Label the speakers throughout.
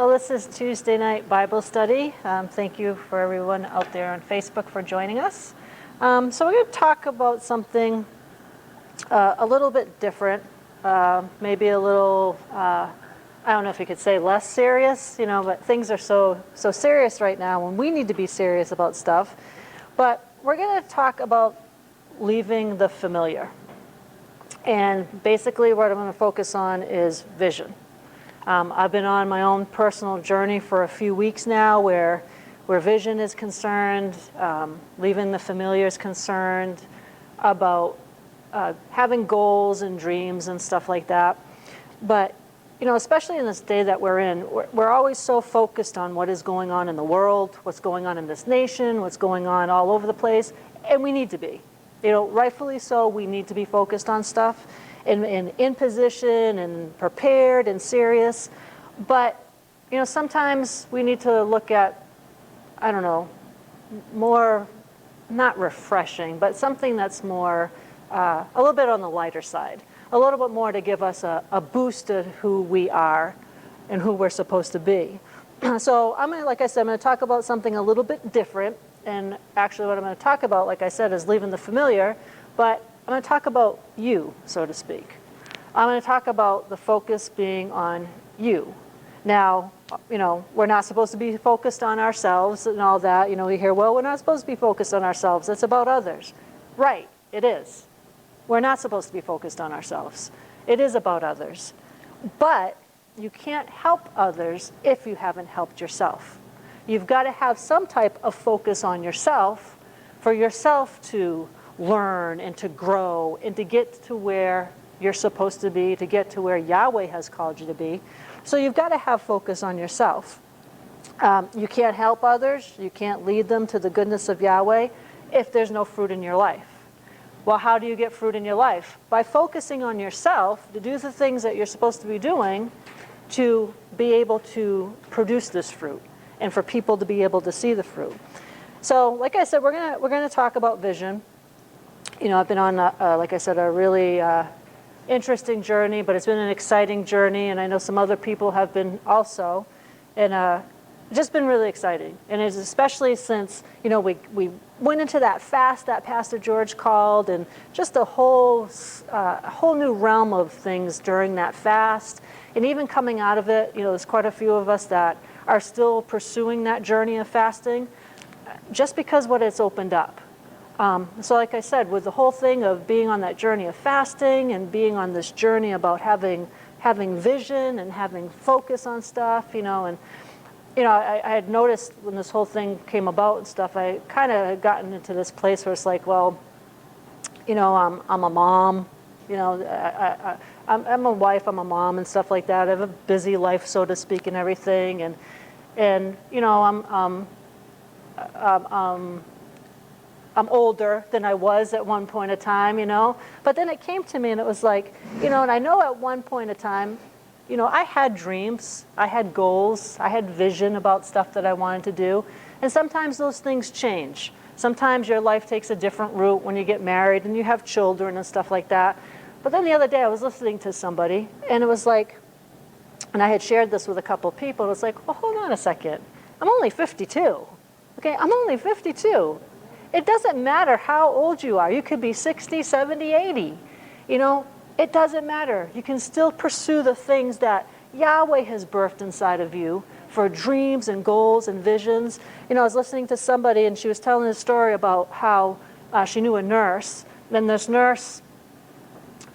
Speaker 1: Well, this is Tuesday night Bible study. Thank you for everyone out there on Facebook for joining us. So we're going to talk about something a little bit different, maybe a little, I don't know if you could say less serious, but things are so serious right now when we need to be serious about stuff. But we're going to talk about leaving the familiar. And basically what I'm going to focus on is vision. I've been on my own personal journey for a few weeks now where vision is concerned, leaving the familiar is concerned, about having goals and dreams and stuff like that. But, especially in this day that we're in, we're always so focused on what is going on in the world, what's going on in this nation, what's going on all over the place, and we need to be. Rightfully so, we need to be focused on stuff. And in position and prepared and serious. But, sometimes we need to look at, I don't know, more, not refreshing, but something that's more, a little bit on the lighter side. A little bit more to give us a boost to who we are and who we're supposed to be. So like I said, I'm going to talk about something a little bit different. And actually what I'm going to talk about, like I said, is leaving the familiar. But I'm going to talk about you, so to speak. I'm going to talk about the focus being on you. Now, we're not supposed to be focused on ourselves and all that. We hear, well, we're not supposed to be focused on ourselves. It's about others. Right, it is. We're not supposed to be focused on ourselves. It is about others. But you can't help others if you haven't helped yourself. You've got to have some type of focus on yourself for yourself to learn and to grow and to get to where you're supposed to be, to get to where Yahweh has called you to be. So you've got to have focus on yourself. You can't help others, you can't lead them to the goodness of Yahweh if there's no fruit in your life. Well, how do you get fruit in your life? By focusing on yourself to do the things that you're supposed to be doing to be able to produce this fruit and for people to be able to see the fruit. So like I said, we're gonna talk about vision. I've been on, like I said, a really interesting journey, but it's been an exciting journey, and I know some other people have been also, and just been really exciting. And it's especially since, we went into that fast that Pastor George called, and just a whole new realm of things during that fast. And even coming out of it, there's quite a few of us that are still pursuing that journey of fasting, just because what it's opened up. So like I said, with the whole thing of being on that journey of fasting and being on this journey about having vision and having focus on stuff, I had noticed when this whole thing came about and stuff, I kind of had gotten into this place where it's like, well, I'm a mom, I'm a wife, I'm a mom and stuff like that. I have a busy life, so to speak, and everything, and I'm older than I was at one point in time, But then it came to me and it was like, and I know at one point in time, I had dreams, I had goals, I had vision about stuff that I wanted to do. And sometimes those things change. Sometimes your life takes a different route when you get married and you have children and stuff like that. But then the other day I was listening to somebody and it was like, and I had shared this with a couple of people, and it was like, well, hold on a second. I'm only 52. Okay, I'm only 52. It doesn't matter how old you are. You could be 60, 70, 80. It doesn't matter. You can still pursue the things that Yahweh has birthed inside of you for dreams and goals and visions. I was listening to somebody and she was telling a story about how she knew a nurse. Then this nurse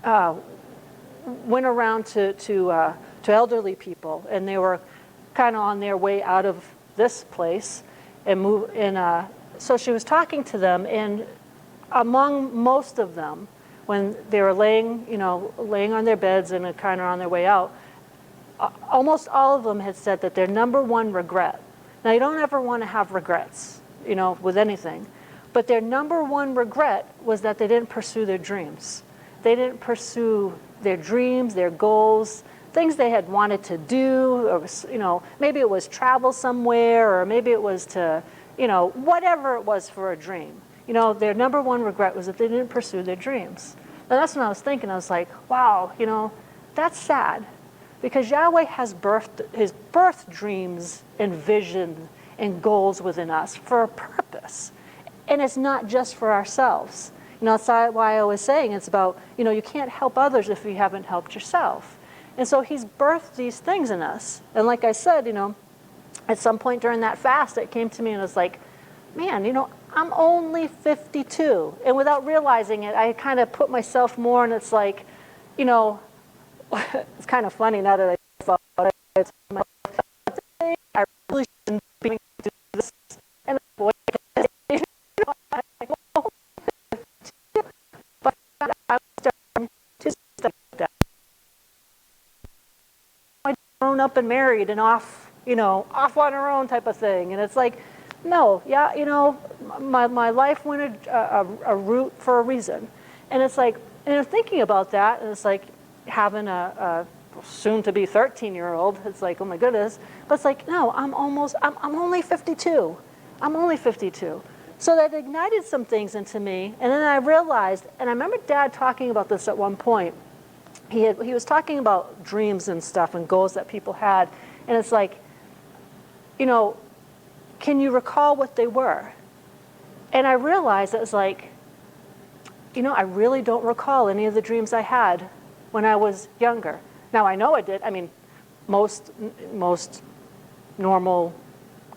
Speaker 1: went around to elderly people, and they were kind of on their way out of this place and so she was talking to them, and among most of them, when they were laying on their beds and kind of on their way out, almost all of them had said that their number one regret. Now, you don't ever want to have regrets, with anything, but their number one regret was that they didn't pursue their dreams. They didn't pursue their dreams, their goals, things they had wanted to do, or maybe it was travel somewhere, or maybe it was to whatever it was for a dream. Their number one regret was that they didn't pursue their dreams. And that's when I was thinking. I was like, wow, that's sad. Because Yahweh has his birth dreams and vision and goals within us for a purpose. And it's not just for ourselves. That's why I was saying it's about, you can't help others if you haven't helped yourself. And so he's birthed these things in us. And like I said, at some point during that fast, it came to me and it was like, man, I'm only 52. And without realizing it, I kind of put myself more, and it's like, it's kind of funny now that I thought about it. I really shouldn't be doing this. And boy, but I was starting to step down. I'm grown up and married and off, off on her own type of thing. And it's like, no, my life went a route for a reason. And it's like, thinking about that, and it's like having a soon-to-be 13-year-old, it's like, oh my goodness. But it's like, no, I'm only 52. I'm only 52. So that ignited some things into me, and then I realized, and I remember Dad talking about this at one point. He was talking about dreams and stuff and goals that people had, and it's like, can you recall what they were? And I realized it was like, I really don't recall any of the dreams I had when I was younger. Now, I know I did. I mean, most normal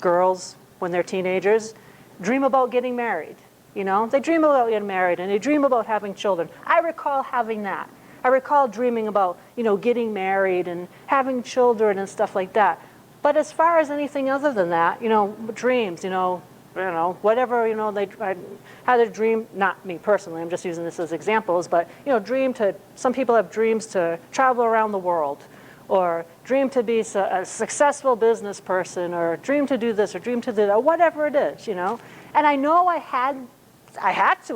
Speaker 1: girls, when they're teenagers, dream about getting married. They dream about getting married, and they dream about having children. I recall having that. I recall dreaming about, getting married and having children and stuff like that. But as far as anything other than that, dreams, whatever, I had a dream, not me personally, I'm just using this as examples, but, some people have dreams to travel around the world, or dream to be a successful business person, or dream to do this, or dream to do that, or whatever it is, And I know I had to have,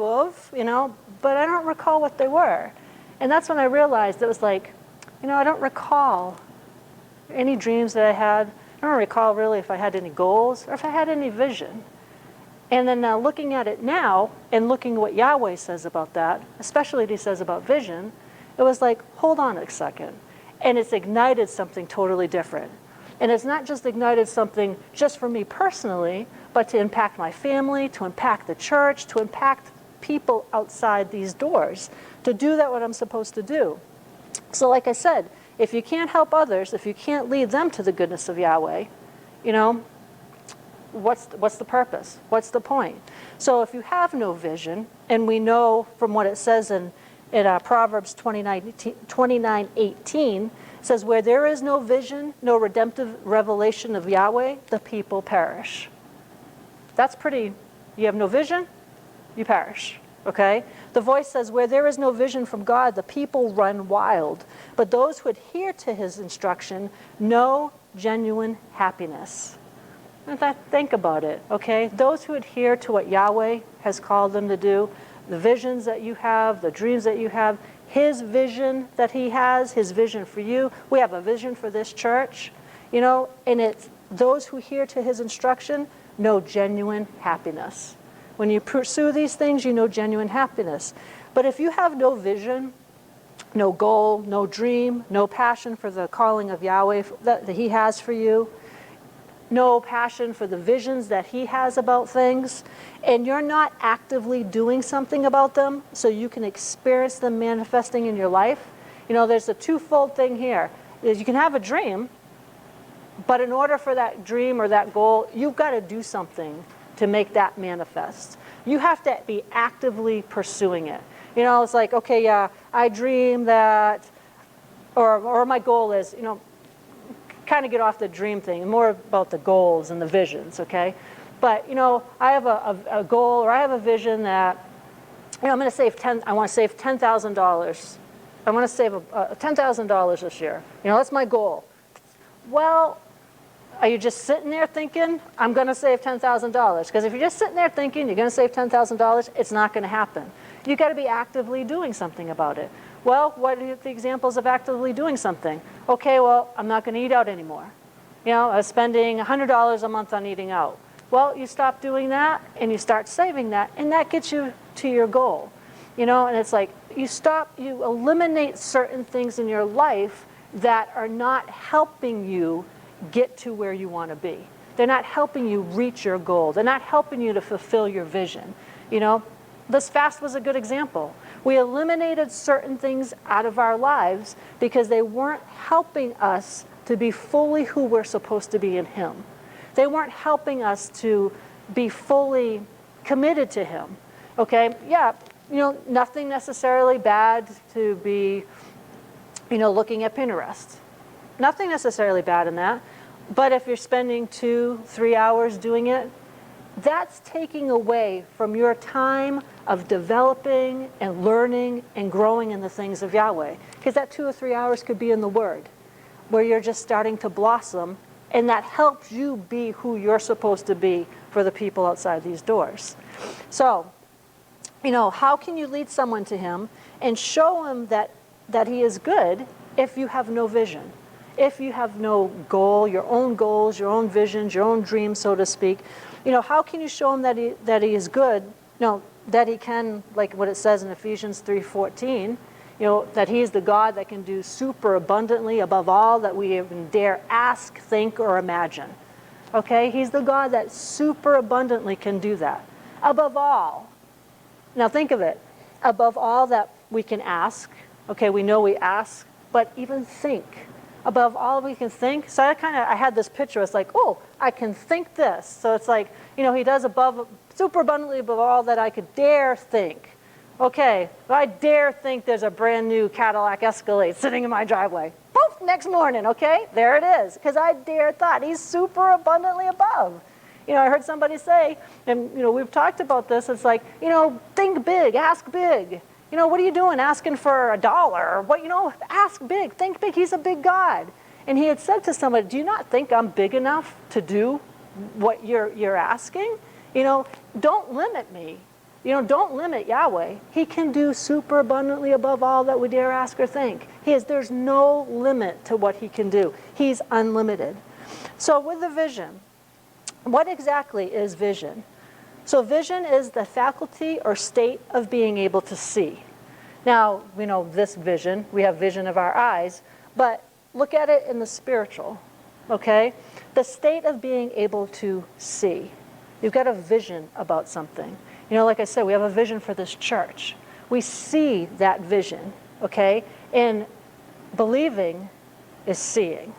Speaker 1: but I don't recall what they were. And that's when I realized it was like, I don't recall any dreams that I had. I don't recall really if I had any goals or if I had any vision. And then now looking at it now and looking at what Yahweh says about that, especially what he says about vision, it was like, hold on a second. And it's ignited something totally different. And it's not just ignited something just for me personally, but to impact my family, to impact the church, to impact people outside these doors, to do that what I'm supposed to do. So like I said, if you can't help others, if you can't lead them to the goodness of Yahweh, what's the purpose? What's the point? So if you have no vision, and we know from what it says in Proverbs 29:18, says, where there is no vision, no redemptive revelation of Yahweh, the people perish. That's pretty, you have no vision, you perish. Okay? The voice says, where there is no vision from God, the people run wild. But those who adhere to his instruction know genuine happiness. Think about it, okay? Those who adhere to what Yahweh has called them to do, the visions that you have, the dreams that you have, his vision that he has, his vision for you. We have a vision for this church, and it's those who adhere to his instruction know genuine happiness. When you pursue these things, you know genuine happiness. But if you have no vision, no goal, no dream, no passion for the calling of Yahweh that he has for you, no passion for the visions that he has about things, and you're not actively doing something about them so you can experience them manifesting in your life, there's a twofold thing here. Is you can have a dream, but in order for that dream or that goal, you've got to do something to make that manifest. You have to be actively pursuing it. It's like, okay, yeah, I dream that, or my goal is, kind of get off the dream thing, more about the goals and the visions, okay? But, I have a goal, or I have a vision that, I'm going to save I want to save $10,000. I want to save $10,000 this year. That's my goal. Well, are you just sitting there thinking, I'm going to save $10,000? Because if you're just sitting there thinking you're going to save $10,000, it's not going to happen. You've got to be actively doing something about it. Well, what are the examples of actively doing something? Okay, well, I'm not going to eat out anymore. I was spending $100 a month on eating out. Well, you stop doing that, and you start saving that, and that gets you to your goal. And it's like, you eliminate certain things in your life that are not helping you get to where you want to be. They're not helping you reach your goal. They're not helping you to fulfill your vision. You know, this fast was a good example. We eliminated certain things out of our lives because they weren't helping us to be fully who we're supposed to be in Him. They weren't helping us to be fully committed to Him. Okay, yeah, you know, nothing necessarily bad to be, you know, looking at Pinterest. Nothing necessarily bad in that. But if you're spending 2-3 hours doing it, that's taking away from your time of developing and learning and growing in the things of Yahweh. Because that 2 or 3 hours could be in the Word, where you're just starting to blossom, and that helps you be who you're supposed to be for the people outside these doors. So, you know, how can you lead someone to Him and show him that He is good if you have no vision? If you have no goal, your own goals, your own visions, your own dreams, so to speak, you know, how can you show him that he is good? No, that He can, like what it says in Ephesians 3:14, you know, that He is the God that can do super abundantly above all that we even dare ask, think, or imagine. Okay, He's the God that super abundantly can do that. Above all. Now think of it. Above all that we can ask. Okay, we know we ask, but even think. Above all we can think. So I had this picture. It's like, oh, I can think this. So it's like, you know, He does super abundantly above all that I could dare think. Okay, I dare think there's a brand new Cadillac Escalade sitting in my driveway. Poof, next morning, okay? There it is. Because I dare thought. He's super abundantly above. You know, I heard somebody say, and, you know, we've talked about this. It's like, you know, think big, ask big. You know, what are you doing asking for $1? What, you know, ask big, think big. He's a big God. And He had said to somebody, do you not think I'm big enough to do what you're asking? You know, don't limit me. You know, don't limit Yahweh. He can do super abundantly above all that we dare ask or think. There's no limit to what He can do. He's unlimited. So with the vision, what exactly is vision? So vision is the faculty or state of being able to see. Now, we know this vision, we have vision of our eyes, but look at it in the spiritual, okay? The state of being able to see. You've got a vision about something. You know, like I said, we have a vision for this church. We see that vision, okay? And believing is seeing.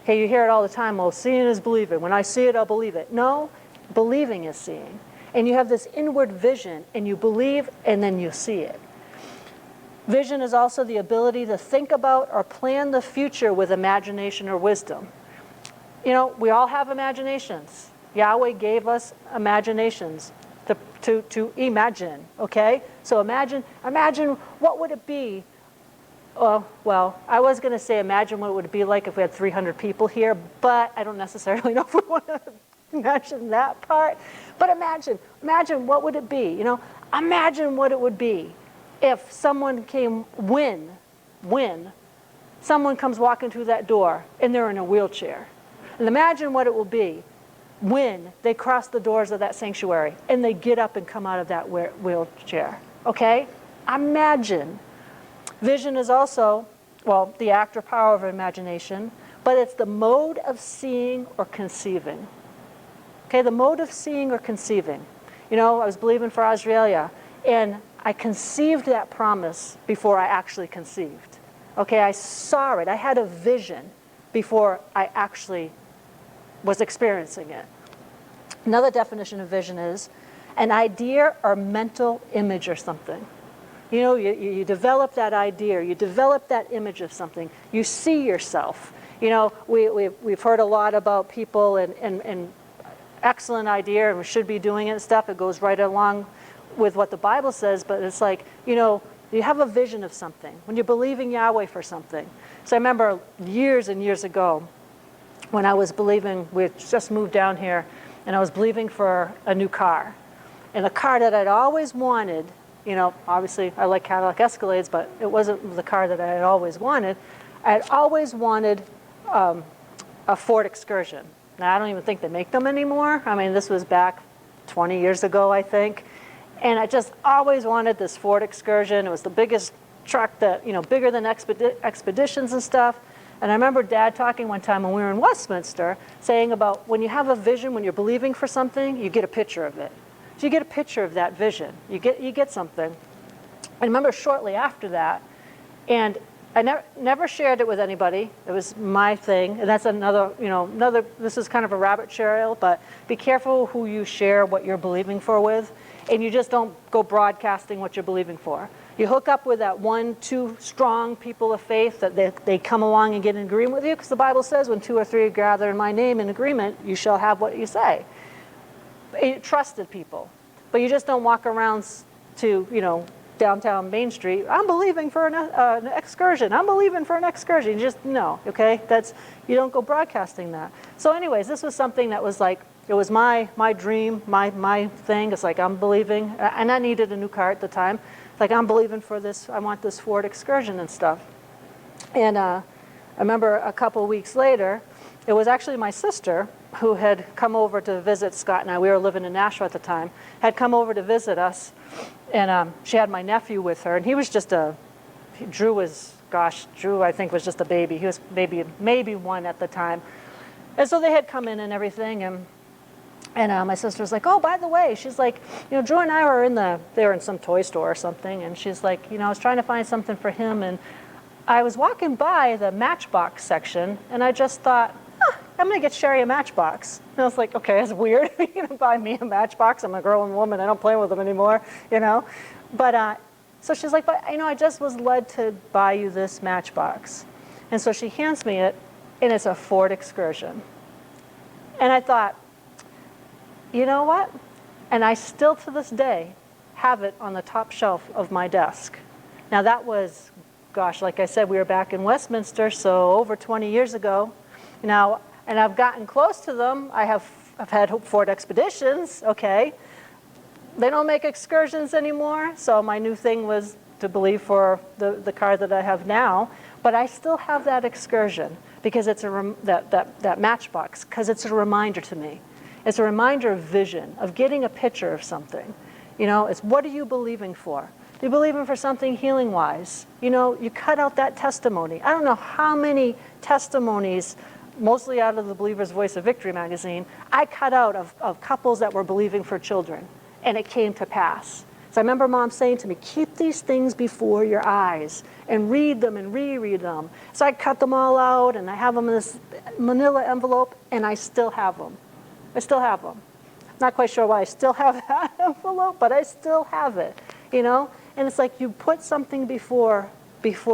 Speaker 1: Okay, you hear it all the time, well, seeing is believing. When I see it, I'll believe it. No, believing is seeing. And you have this inward vision, and you believe, and then you see it. Vision is also the ability to think about or plan the future with imagination or wisdom. You know, we all have imaginations. Yahweh gave us imaginations to imagine, okay? So imagine what would it be. Well, I was going to say imagine what it would be like if we had 300 people here, but I don't necessarily know if we want to imagine that part. But imagine what would it be, you know? Imagine what it would be if someone came, when someone comes walking through that door and they're in a wheelchair. And imagine what it will be when they cross the doors of that sanctuary and they get up and come out of that wheelchair, okay? Imagine. Vision is also, well, the act or power of imagination, but it's the mode of seeing or conceiving. Okay, the mode of seeing or conceiving. You know, I was believing for Australia, and I conceived that promise before I actually conceived. Okay, I saw it. I had a vision before I actually was experiencing it. Another definition of vision is an idea or mental image or something. You know, you develop that idea, you develop that image of something, you see yourself. You know, we've heard a lot about people and excellent idea and we should be doing it and stuff. It goes right along with what the Bible says, but it's like, you know, you have a vision of something when you're believing Yahweh for something. So I remember years and years ago when I was believing, we had just moved down here, and I was believing for a new car. And a car that I'd always wanted. You know, obviously I like Cadillac Escalades, but it wasn't the car that I had always wanted. I had always wanted a Ford Excursion. Now, I don't even think they make them anymore. I mean, this was back 20 years ago, I think. And I just always wanted this Ford Excursion. It was the biggest truck that, you know, bigger than Expeditions and stuff. And I remember Dad talking one time when we were in Westminster, saying about when you have a vision, when you're believing for something, you get a picture of it. So you get a picture of that vision. You get something. I remember shortly after that, and I never shared it with anybody. It was my thing, and that's another, this is kind of a rabbit trail, but be careful who you share what you're believing for with, and you just don't go broadcasting what you're believing for. You hook up with that 1, 2 strong people of faith that they come along and get in agreement with you, because the Bible says when 2 or 3 gather in my name in agreement, you shall have what you say. Trusted people. But you just don't walk around to, downtown Main Street, I'm believing for an excursion. I'm believing for an excursion. You just, no, okay? You don't go broadcasting that. So anyways, this was something that was like, it was my dream, my thing. It's like, I'm believing, and I needed a new car at the time. It's like, I'm believing for this, I want this Ford Excursion and stuff. And I remember a couple weeks later, it was actually my sister who had come over to visit Scott and I. We were living in Nashville at the time, had come over to visit us. And she had my nephew with her, and he was just Drew I think was just a baby. He was maybe 1 at the time. And so they had come in and everything, and my sister was like, oh, by the way, she's like, Drew and I were they were in some toy store or something, and she's like, I was trying to find something for him, and I was walking by the Matchbox section, and I just thought, I'm going to get Sherry a Matchbox. And I was like, okay, that's weird. You're going to buy me a Matchbox? I'm a grown woman. I don't play with them anymore, But so she's like, but I just was led to buy you this Matchbox. And so she hands me it, and it's a Ford Excursion. And I thought, you know what? And I still to this day have it on the top shelf of my desk. Now that was, like I said, we were back in Westminster, so over 20 years ago. Now, and I've gotten close to them. I've had Ford Expeditions, okay. They don't make Excursions anymore, so my new thing was to believe for the car that I have now. But I still have that Excursion because it's that Matchbox, because it's a reminder to me. It's a reminder of vision, of getting a picture of something. It's what are you believing for? Are you believing for something healing-wise? You cut out that testimony. I don't know how many testimonies, mostly out of the Believer's Voice of Victory magazine, I cut out of couples that were believing for children, and it came to pass. So I remember Mom saying to me, keep these things before your eyes and read them and reread them. So I cut them all out, and I have them in this manila envelope, and I still have them. I still have them. Not quite sure why I still have that envelope, but I still have it, And it's like you put something before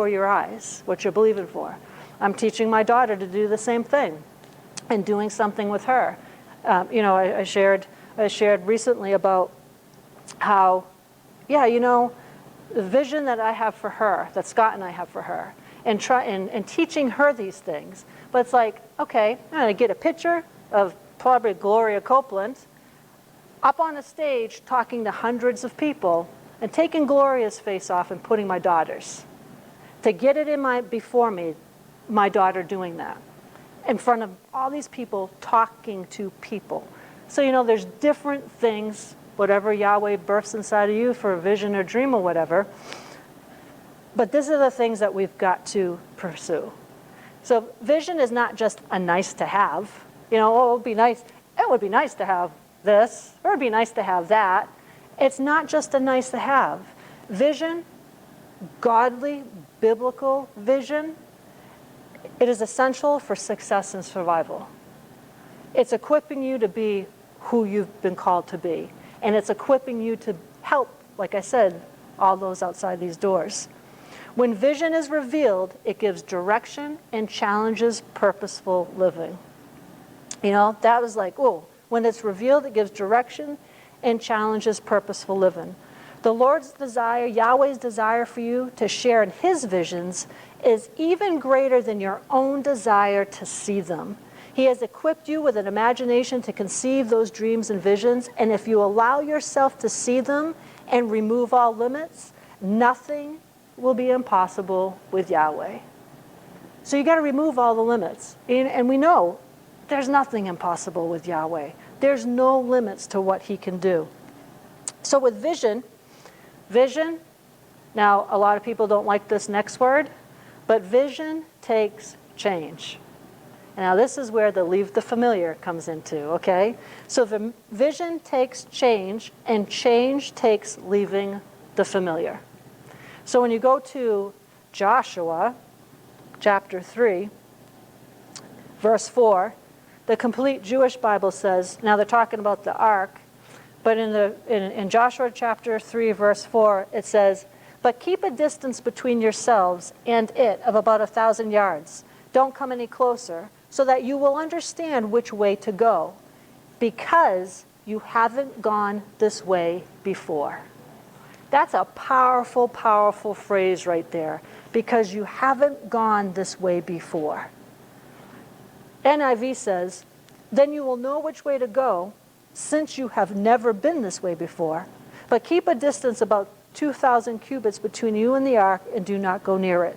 Speaker 1: your eyes, what you're believing for. I'm teaching my daughter to do the same thing and doing something with her. I shared recently about how, the vision that I have for her, that Scott and I have for her, and teaching her these things. But it's like, okay, I'm going to get a picture of probably Gloria Copeland up on a stage talking to hundreds of people and taking Gloria's face off and putting my daughter's. To get it before me, my daughter doing that in front of all these people, talking to people. So, there's different things, whatever Yahweh births inside of you for a vision or dream or whatever. But these are the things that we've got to pursue. So vision is not just a nice to have. It would be nice. It would be nice to have this, or it would be nice to have that. It's not just a nice to have. Vision, godly, biblical vision, it is essential for success and survival. It's equipping you to be who you've been called to be. And it's equipping you to help, like I said, all those outside these doors. When vision is revealed, it gives direction and challenges purposeful living. That was like, when it's revealed, it gives direction and challenges purposeful living. The Lord's desire, Yahweh's desire for you to share in His visions is even greater than your own desire to see them. He has equipped you with an imagination to conceive those dreams and visions, and if you allow yourself to see them and remove all limits, nothing will be impossible with Yahweh. So you got to remove all the limits. And we know there's nothing impossible with Yahweh. There's no limits to what He can do. So with vision, now a lot of people don't like this next word, but vision takes change. Now this is where the leave the familiar comes into, okay? So the vision takes change, and change takes leaving the familiar. So when you go to Joshua chapter 3, verse 4, the complete Jewish Bible says, now they're talking about the ark, but in Joshua chapter 3, verse 4, it says, but keep a distance between yourselves and it of about 1,000 yards. Don't come any closer, so that you will understand which way to go, because you haven't gone this way before. That's a powerful, powerful phrase right there, because you haven't gone this way before. NIV says, then you will know which way to go, since you have never been this way before. But keep a distance about 2,000 cubits between you and the ark, and do not go near it.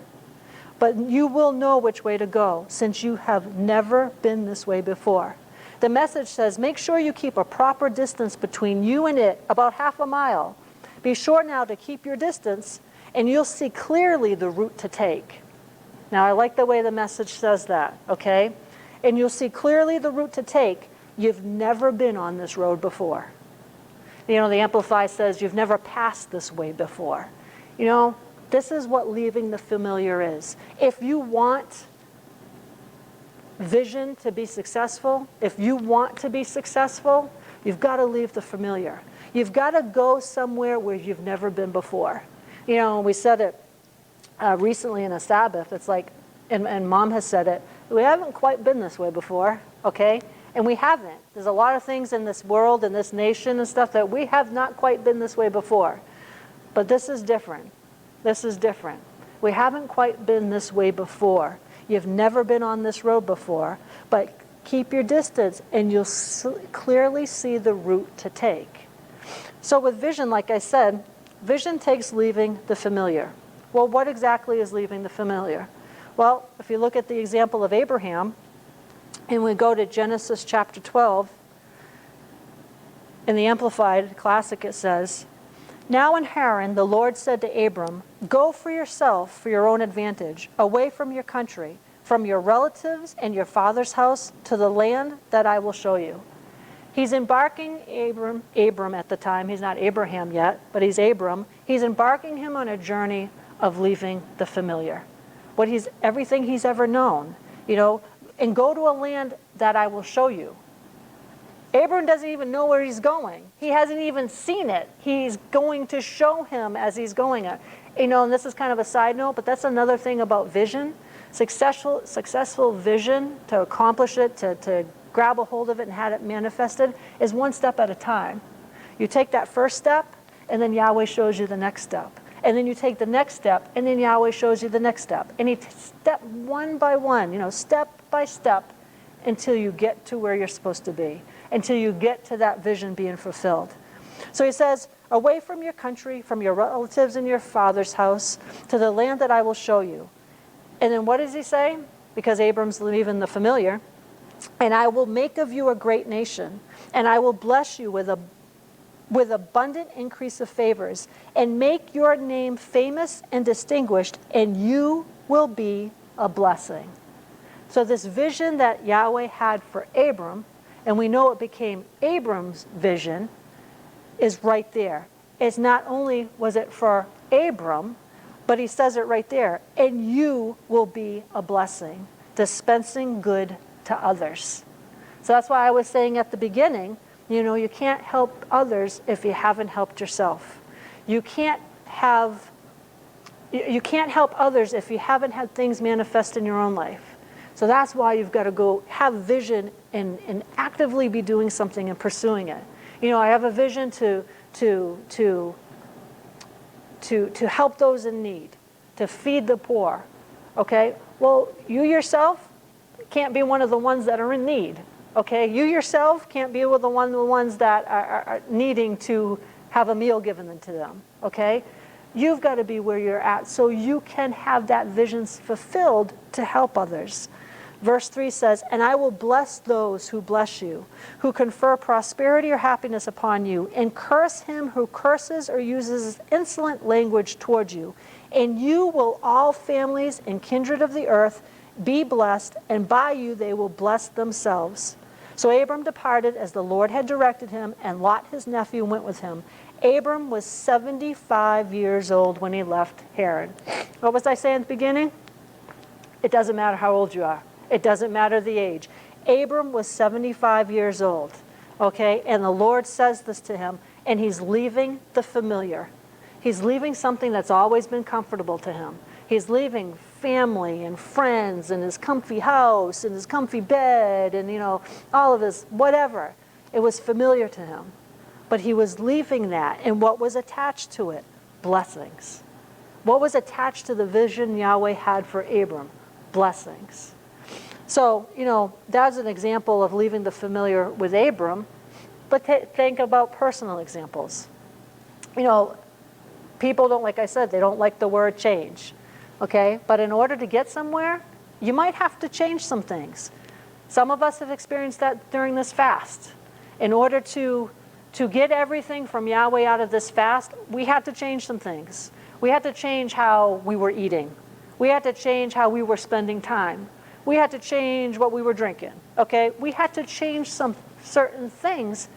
Speaker 1: But you will know which way to go, since you have never been this way before. The Message says, make sure you keep a proper distance between you and it, about half a mile. Be sure now to keep your distance, and you'll see clearly the route to take. Now, I like the way the Message says that, okay? And you'll see clearly the route to take. You've never been on this road before. You know, the Amplify says, you've never passed this way before. You know, this is what leaving the familiar is. If you want vision to be successful, if you want to be successful, you've got to leave the familiar. You've got to go somewhere where you've never been before. You know, we said it recently in a Sabbath. It's like, and Mom has said it, we haven't quite been this way before, okay? And we haven't. There's a lot of things in this world and this nation and stuff that we have not quite been this way before. But this is different. This is different. We haven't quite been this way before. You've never been on this road before, but keep your distance and you'll clearly see the route to take. So with vision, like I said, vision takes leaving the familiar. Well, what exactly is leaving the familiar? Well, if you look at the example of Abraham, and we go to Genesis chapter 12, in the Amplified Classic it says, now in Haran the Lord said to Abram, go for yourself for your own advantage, away from your country, from your relatives and your father's house, to the land that I will show you. He's embarking Abram at the time, he's not Abraham yet, but he's Abram. He's embarking him on a journey of leaving the familiar. Everything he's ever known, you know, and go to a land that I will show you. Abram doesn't even know where he's going. He hasn't even seen it. He's going to show him as he's going. You know, and this is kind of a side note, but that's another thing about vision. Successful vision, to accomplish it, to grab a hold of it and have it manifested, is one step at a time. You take that first step, and then Yahweh shows you the next step. And then you take the next step, and then Yahweh shows you the next step. And he step one by one, you know, step by step, until you get to where you're supposed to be, until you get to that vision being fulfilled. So he says, away from your country, from your relatives and your father's house, to the land that I will show you. And then what does he say? Because Abram's leaving the familiar. And I will make of you a great nation, and I will bless you with abundant increase of favors, and make your name famous and distinguished, and you will be a blessing. So this vision that Yahweh had for Abram, and we know it became Abram's vision, is right there. It's not only was it for Abram, but he says it right there, and you will be a blessing, dispensing good to others. So that's why I was saying at the beginning, you know, you can't help others if you haven't helped yourself. You can't help others if you haven't had things manifest in your own life. So that's why you've got to go have vision and actively be doing something and pursuing it. You know, I have a vision to help those in need, to feed the poor. Okay? Well, you yourself can't be one of the ones that are in need. Okay? You yourself can't be one of the ones that are needing to have a meal given to them. Okay? You've got to be where you're at so you can have that vision fulfilled to help others. Verse 3 says, and I will bless those who bless you, who confer prosperity or happiness upon you, and curse him who curses or uses insolent language toward you. And you will all families and kindred of the earth be blessed, and by you they will bless themselves. So Abram departed as the Lord had directed him, and Lot his nephew went with him. Abram was 75 years old when he left Haran. What was I saying at the beginning? It doesn't matter how old you are. It doesn't matter the age. Abram was 75 years old, okay? And the Lord says this to him, and he's leaving the familiar. He's leaving something that's always been comfortable to him. He's leaving family and friends and his comfy house and his comfy bed and, all of his whatever. It was familiar to him. But he was leaving that, and what was attached to it? Blessings. What was attached to the vision Yahweh had for Abram? Blessings. So, that's an example of leaving the familiar with Abram, but think about personal examples. People don't, like I said, they don't like the word change, okay? But in order to get somewhere, you might have to change some things. Some of us have experienced that during this fast. In order to get everything from Yahweh out of this fast, we had to change some things. We had to change how we were eating. We had to change how we were spending time. We had to change what we were drinking, okay? We had to change some certain things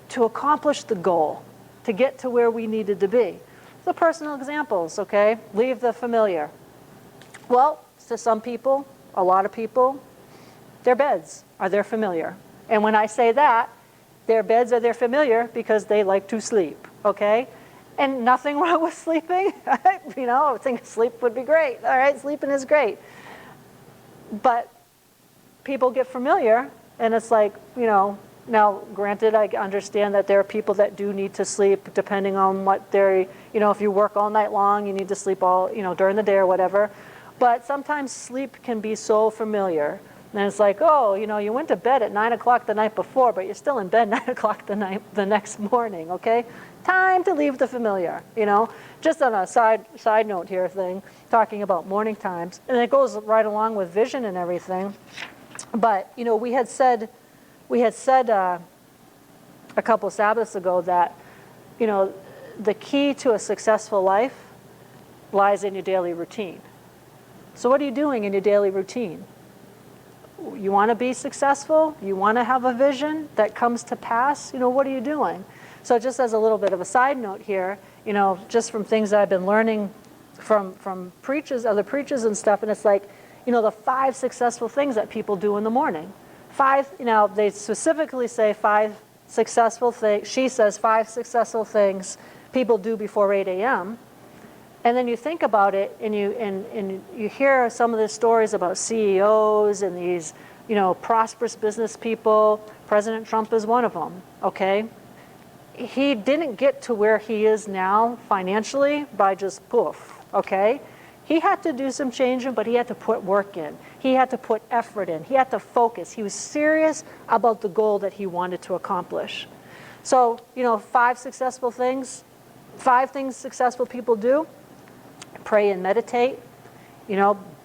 Speaker 1: to accomplish the goal, to get to where we needed to be. The personal examples, okay? Leave the familiar. Well, to some people, a lot of people, their beds are their familiar. And when I say that, their beds are their familiar because they like to sleep, okay? And nothing wrong with sleeping. I think sleep would be great. All right, sleeping is great. But people get familiar, and it's like, now granted, I understand that there are people that do need to sleep depending on what they're, if you work all night long, you need to sleep all, during the day or whatever. But sometimes sleep can be so familiar. And it's like, you went to bed at 9 o'clock the night before, but you're still in bed 9 o'clock the next morning, okay? Time to leave the familiar, Just on a side note here talking about morning times. And it goes right along with vision and everything. But, we had said a couple of Sabbaths ago that, the key to a successful life lies in your daily routine. So what are you doing in your daily routine? You want to be successful? You want to have a vision that comes to pass? What are you doing? So just as a little bit of a side note here, just from things that I've been learning from other preachers and stuff, and it's like, the 5 successful things that people do in the morning. 5, they specifically say 5 successful things. She says 5 successful things people do before 8 a.m. And then you think about it, and you hear some of the stories about CEOs and these, prosperous business people. President Trump is one of them, okay? He didn't get to where he is now financially by just poof, okay? He had to do some changing, but he had to put work in. He had to put effort in. He had to focus. He was serious about the goal that he wanted to accomplish. So, 5 successful things, 5 things successful people do. Pray and meditate,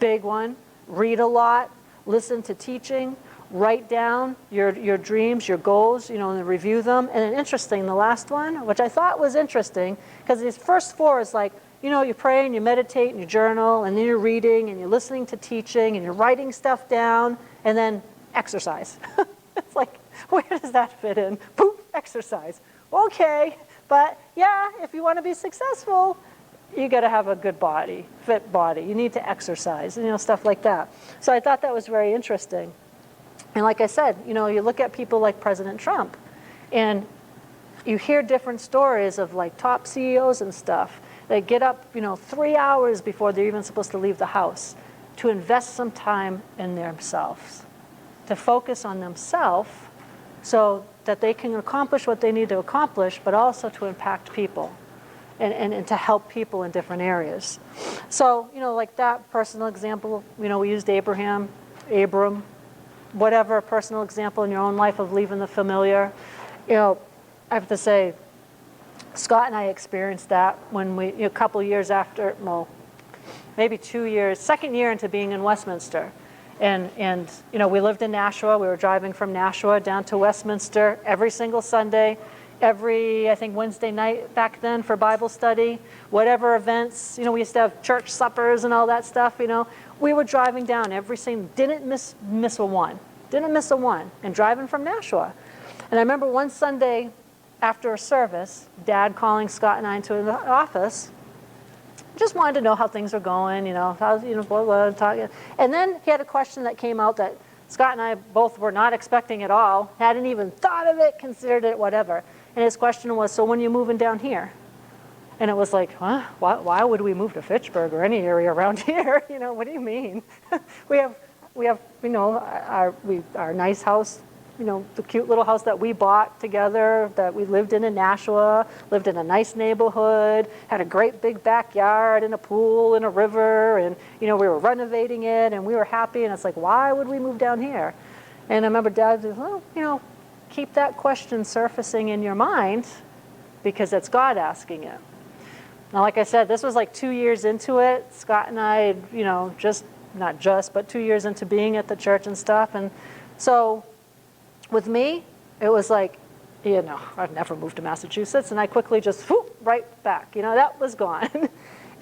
Speaker 1: big one. Read a lot, listen to teaching, write down your dreams, your goals, and review them. And then interesting, the last one, which I thought was interesting, because these first 4 is like, you pray and you meditate and you journal, and then you're reading and you're listening to teaching and you're writing stuff down, and then exercise. It's like, where does that fit in? Poof, exercise. Okay, but yeah, if you want to be successful, you got to have a good body, fit body. You need to exercise, stuff like that. So I thought that was very interesting. And like I said, you look at people like President Trump, and you hear different stories of like top CEOs and stuff. They get up, 3 hours before they're even supposed to leave the house to invest some time in themselves, to focus on themselves so that they can accomplish what they need to accomplish, but also to impact people. And to help people in different areas. So, like that personal example, we used Abram, whatever personal example in your own life of leaving the familiar. I have to say, Scott and I experienced that when we, a couple years after, maybe 2 years, second year into being in Westminster. And we lived in Nashua. We were driving from Nashua down to Westminster every single Sunday. Every, I think, Wednesday night back then for Bible study, whatever events, we used to have church suppers and all that stuff, We were driving down every single, didn't miss a one. Didn't miss a one. And driving from Nashua. And I remember one Sunday after a service, Dad calling Scott and I into the office, just wanted to know how things are going, how's, blah, blah, talking. And then he had a question that came out that Scott and I both were not expecting at all, hadn't even thought of it, considered it, whatever. And his question was, so when are you moving down here? And it was like, huh? Why would we move to Fitchburg or any area around here? What do you mean? we have our nice house, the cute little house that we bought together, that we lived in Nashua, lived in a nice neighborhood, had a great big backyard and a pool and a river, and we were renovating it and we were happy. And it's like, why would we move down here? And I remember Dad said, well, keep that question surfacing in your mind because it's God asking it. Now, like I said, this was like 2 years into it. Scott and I, but 2 years into being at the church and stuff. And so with me, it was like, I've never moved to Massachusetts. And I quickly just, right back. That was gone.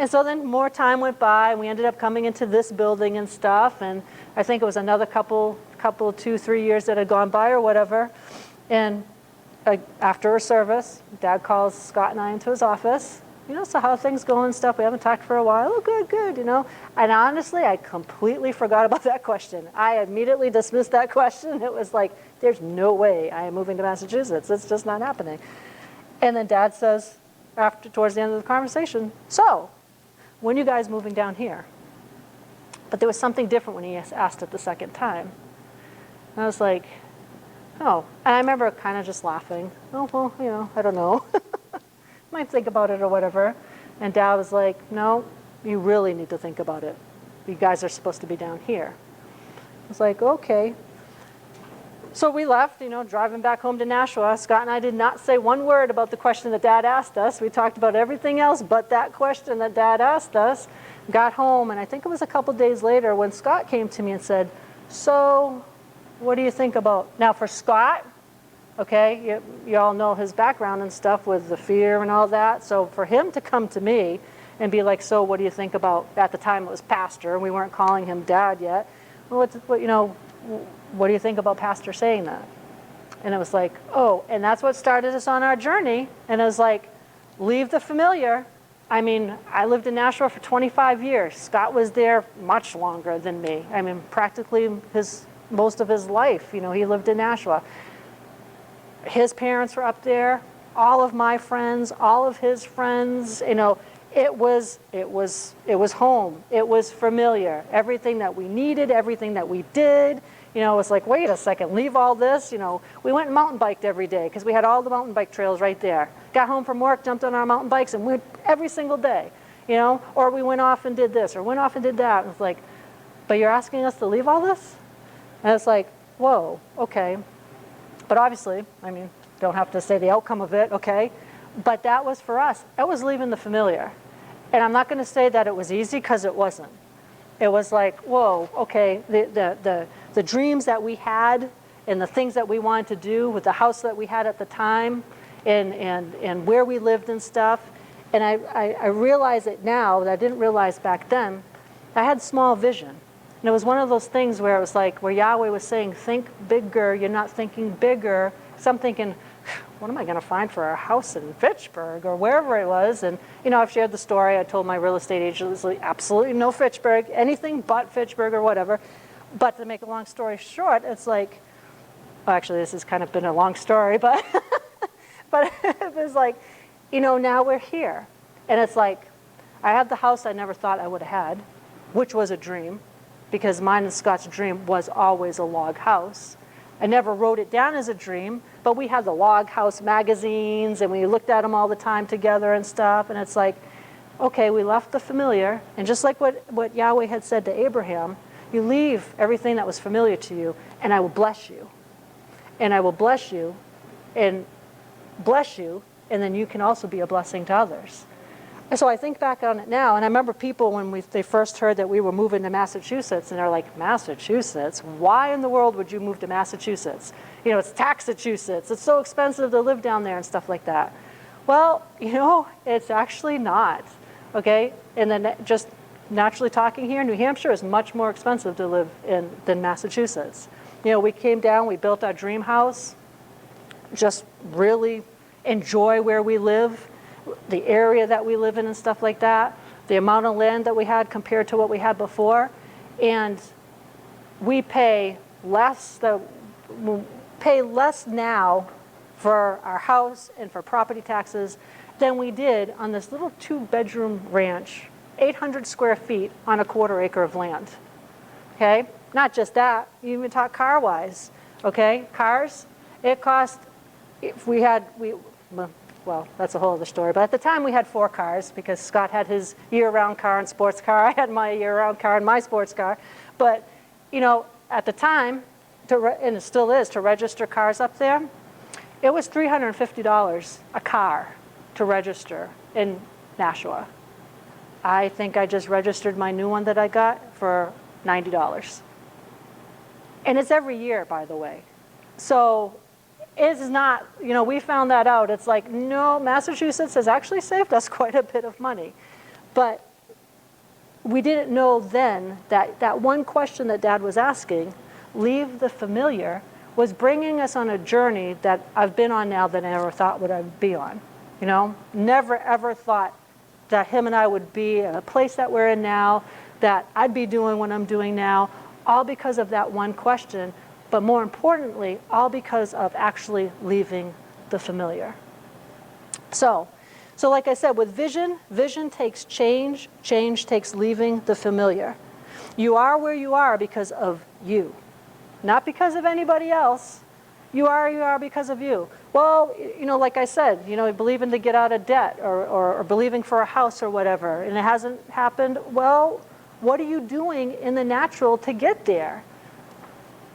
Speaker 1: And so then more time went by, and we ended up coming into this building and stuff. And I think it was another couple, 2-3 years that had gone by or whatever. And after a service, Dad calls Scott and I into his office. So how are things going and stuff? We haven't talked for a while. Oh, good, And honestly, I completely forgot about that question. I immediately dismissed that question. It was like, there's no way I am moving to Massachusetts. It's just not happening. And then Dad says, towards the end of the conversation, so, when are you guys moving down here? But there was something different when he asked it the second time. And I was like, oh. And I remember kind of just laughing. Oh, well, I don't know. Might think about it or whatever. And Dad was like, no, you really need to think about it. You guys are supposed to be down here. I was like, okay. So we left, driving back home to Nashua. Scott and I did not say one word about the question that Dad asked us. We talked about everything else but that question that Dad asked us. Got home, and I think it was a couple days later when Scott came to me and said, so what do you think about? Now for Scott, okay, you all know his background and stuff with the fear and all that. So for him to come to me and be like, so what do you think about, at the time it was pastor, and we weren't calling him Dad yet. Well, what do you think about pastor saying that? And it was like, oh, and that's what started us on our journey. And it was like, leave the familiar. I mean, I lived in Nashua for 25 years. Scott was there much longer than me. I mean, practically most of his life, he lived in Nashua. His parents were up there, all of my friends, all of his friends, it was home. It was familiar. Everything that we needed, everything that we did, it was like, wait a second, leave all this. We went and mountain biked every day because we had all the mountain bike trails right there. Got home from work, jumped on our mountain bikes, and went every single day, or we went off and did this or went off and did that. And it's like, but you're asking us to leave all this? And it's like, whoa, okay. But obviously, don't have to say the outcome of it, okay? But that was for us. It was leaving the familiar. And I'm not going to say that it was easy because it wasn't. It was like, whoa, okay, the dreams that we had and the things that we wanted to do with the house that we had at the time and where we lived and stuff. And I realize it now that I didn't realize back then. I had small vision. And it was one of those things where it was like, where Yahweh was saying, think bigger, you're not thinking bigger. So I'm thinking, what am I going to find for a house in Fitchburg or wherever it was? And, I've shared the story. I told my real estate agent, absolutely no Fitchburg, anything but Fitchburg or whatever. But to make a long story short, it's like, well, actually, this has kind of been a long story, but, but it was like, now we're here. And it's like, I had the house I never thought I would have had, which was a dream. Because mine and Scott's dream was always a log house. I never wrote it down as a dream, but we had the log house magazines, and we looked at them all the time together and stuff, and it's like, okay, we left the familiar, and just like what Yahweh had said to Abraham, you leave everything that was familiar to you, and I will bless you. And I will bless you, and then you can also be a blessing to others. And so I think back on it now, and I remember people when they first heard that we were moving to Massachusetts, and they're like, Massachusetts? Why in the world would you move to Massachusetts? It's Taxachusetts. It's so expensive to live down there and stuff like that. Well, it's actually not, okay? And then just naturally talking here, New Hampshire is much more expensive to live in than Massachusetts. You know, we came down, we built our dream house, just really enjoy where we live, the area that we live in and stuff like that, the amount of land that we had compared to what we had before, and we pay less now for our house and for property taxes than we did on this little 2-bedroom ranch, 800 square feet on a 1/4 acre of land. Okay? Not just that, you even talk car-wise. Okay? Cars, it cost, if we had, well, that's a whole other story, but at the time we had 4 cars because Scott had his year-round car and sports car. I had my year-round car and my sports car. But, you know, at the time, and it still is, to register cars up there, it was $350 a car to register in Nashua. I think I just registered my new one that I got for $90. And it's every year, by the way. So it's not, you know, we found that out. It's like, no, Massachusetts has actually saved us quite a bit of money. But we didn't know then that that one question that Dad was asking, leave the familiar, was bringing us on a journey that I've been on now that I never thought would I'd be on. You know, never ever thought that him and I would be in a place that we're in now, that I'd be doing what I'm doing now, all because of that one question, but more importantly, all because of actually leaving the familiar. So like I said, with vision, vision takes change, change takes leaving the familiar. You are where you are because of you, not because of anybody else. You are because of you. Well, you know, like I said, you know, believing to get out of debt or believing for a house or whatever, and it hasn't happened. Well, what are you doing in the natural to get there?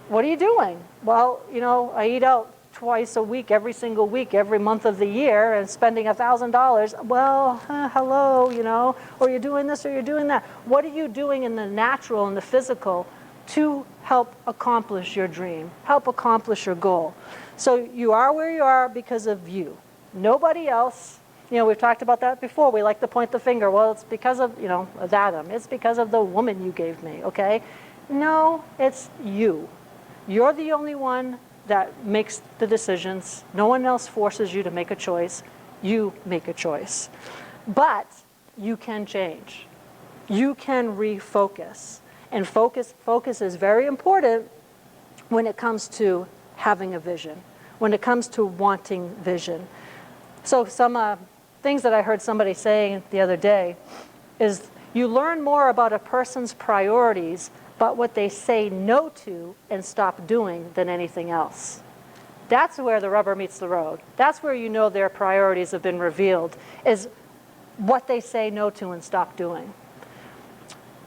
Speaker 1: What are you doing? Well, you know, I eat out twice a week, every single week, every month of the year, and spending $1,000. Well, hello, you know, or you're doing this or you're doing that. What are you doing in the natural and the physical to help accomplish your dream, help accomplish your goal? So you are where you are because of you. Nobody else. You know, we've talked about that before. We like to point the finger. Well, it's because of, you know, of Adam. It's because of the woman you gave me, okay? No, it's you. You're the only one that makes the decisions. No one else forces you to make a choice. You make a choice. But you can change. You can refocus. And focus is very important when it comes to having a vision, when it comes to wanting vision. So some things that I heard somebody saying the other day is you learn more about a person's priorities, but what they say no to and stop doing than anything else. That's where the rubber meets the road. That's where you know their priorities have been revealed, is what they say no to and stop doing.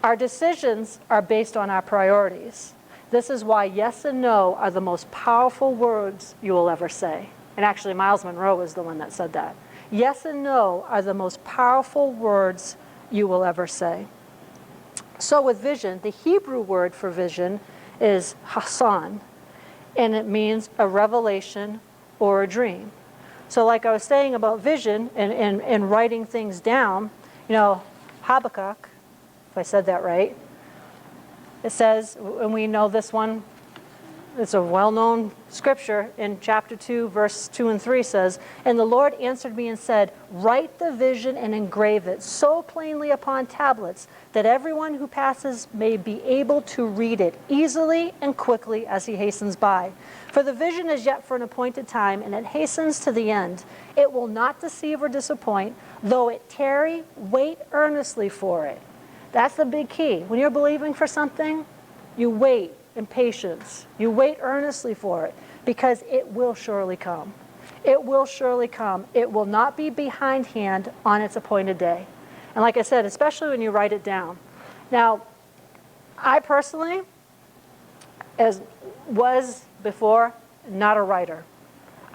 Speaker 1: Our decisions are based on our priorities. This is why yes and no are the most powerful words you will ever say. And actually, Miles Monroe was the one that said that. Yes and no are the most powerful words you will ever say. So with vision, the Hebrew word for vision is hasan, and it means a revelation or a dream. So like I was saying about vision and writing things down, you know, Habakkuk, if I said that right, it says, and we know this one, it's a well-known scripture in chapter 2, verse 2 and 3 says, "And the Lord answered me and said, write the vision and engrave it so plainly upon tablets that everyone who passes may be able to read it easily and quickly as he hastens by. For the vision is yet for an appointed time, and it hastens to the end. It will not deceive or disappoint. Though it tarry, wait earnestly for it." That's the big key. When you're believing for something, you wait in patience. You wait earnestly for it, because it will surely come. It will surely come. It will not be behindhand on its appointed day. And like I said, especially when you write it down. Now, I personally was before not a writer.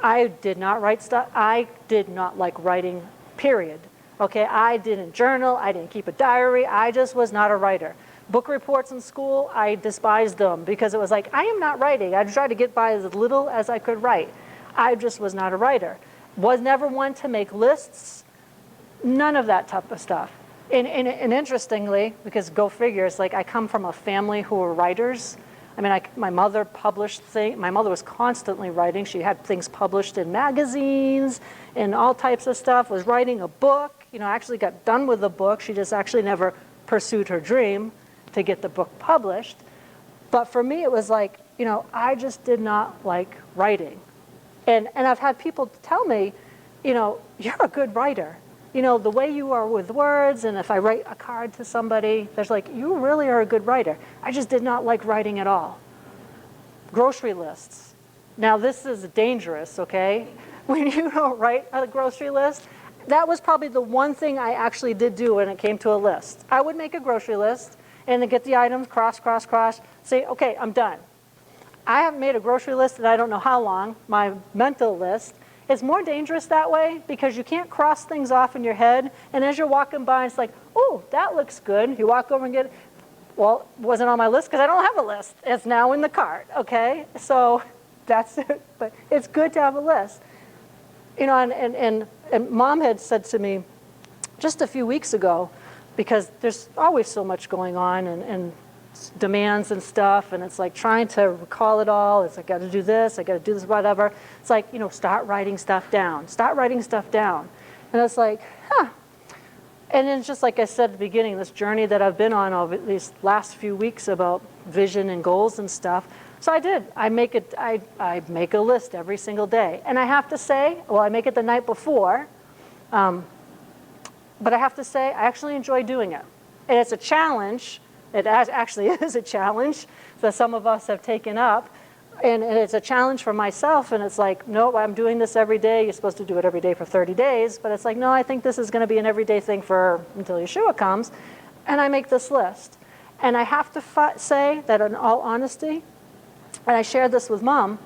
Speaker 1: I did not write stuff. I did not like writing, period. Okay, I didn't journal. I didn't keep a diary. I just was not a writer. Book reports in school, I despised them because it was like, I am not writing. I tried to get by as little as I could write. I just was not a writer. Was never one to make lists. None of that type of stuff. And interestingly, because go figure, it's like I come from a family who were writers. I mean, my mother published things. My mother was constantly writing. She had things published in magazines and all types of stuff, was writing a book. Actually got done with the book. She just actually never pursued her dream to get the book published. But for me, it was like, I just did not like writing. And I've had people tell me, you're a good writer. The way you are with words, and if I write a card to somebody, there's like, you really are a good writer. I just did not like writing at all. Grocery lists. Now this is dangerous, okay? When you don't write a grocery list, that was probably the one thing I actually did do when it came to a list. I would make a grocery list and then get the items, cross, say, okay, I'm done. I haven't made a grocery list in I don't know how long, my mental list. It's more dangerous that way because you can't cross things off in your head. And as you're walking by, it's like, oh, that looks good. You walk over and get it. Well, it wasn't on my list because I don't have a list. It's now in the cart, okay? So that's it. But it's good to have a list. And Mom had said to me just a few weeks ago, because there's always so much going on and demands and stuff, and it's like trying to recall it all. It's like, I got to do this, whatever. It's like, start writing stuff down. And it's like, And then just like I said at the beginning, this journey that I've been on over these last few weeks about vision and goals and stuff. So I did. I make a list every single day. And I have to say, well, I make it the night before, but I have to say, I actually enjoy doing it. And it's a challenge. It actually is a challenge that some of us have taken up. And it's a challenge for myself. And it's like, no, I'm doing this every day. You're supposed to do it every day for 30 days. But it's like, no, I think this is going to be an everyday thing until Yeshua comes. And I make this list. And I have to say that in all honesty, and I shared this with Mom,